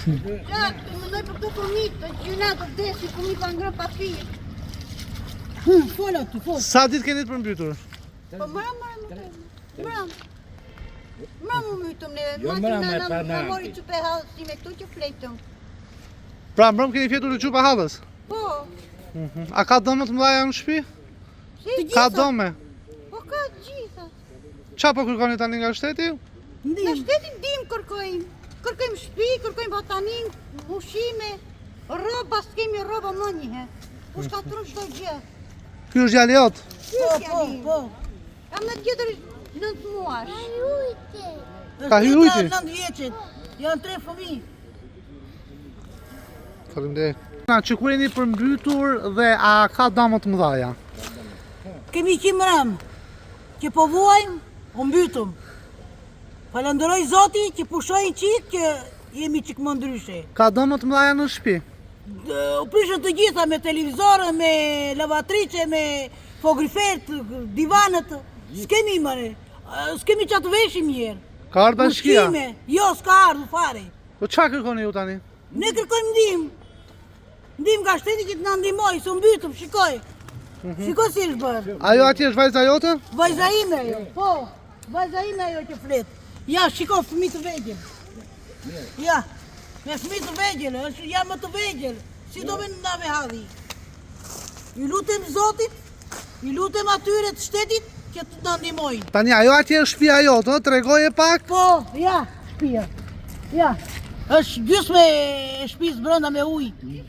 Ja, të mendoj për këto fëmijë, të gjyna të vdesin, fëmijë pa ngrënë pa fije. Fol aty, fol. Sa ditë keni të përmbytur? Po mëram. Mëram më mytëm ne, Jo, ma mëram, që e pa na na. mori që pe halë si me këtu që fletëm. Pra mbrëm keni fjetur të qupa hallës? Po, A ka dëmë të mëdhaja në shtëpi? si Ka gjitha. dëme? Po ka gjitha. Qa po kërkoni tani nga shteti? Në shtetin dim kërkojmë. Kërkojmë shtëpi, kërkojmë batanin, ushime, roba, s'kemi roba më njëhe. U shkatërën çdo gjë. Ky është djali jot? Po. Kam në tjetër 9 muash. Ka hyrujti? 9 vjeçet. Janë 3 fëmijë. Faleminderit. Na që kur jeni përmbytur dhe a ka dëmë të mëdhaja? Kemi qimë ram, që po vuajmë, o mbytëm. Falenderoj Zoti që pushojnë qitë që jemi qik më ndryshe. Ka dëmë të mëdhaja në shtëpi? U prishën të gjitha me televizorë, me lavatrice, me fogriferët, divanët. S'kemi mëre, s'kemi që të veshim njerë. Ka ardhur bashkia? Ushqime, jo s'ka ardhur fare. Po qa kërkoni ju tani? Ne kërkojmë ndim. Ndim nga shteti që të na ndihmoj, së mbytëm, shikoj. Shikoj si është bërë. Ajo atje është vajza jote? Vajza ime ajo, po. Vajza ime ajo që flet. Ja, shiko fëmijë të vegjël. Ja, me fëmijë të vegjël, është jam më të vegjël. Si do me na me hadhi. Ju lutem Zotit, ju lutem atyre të shtetit që të na ndihmojnë. Tani ajo atje është shtëpia jote, tregoje pak? Po, ja, shtëpia. Ja, është gjysmë e shtëpisë brenda me ujë.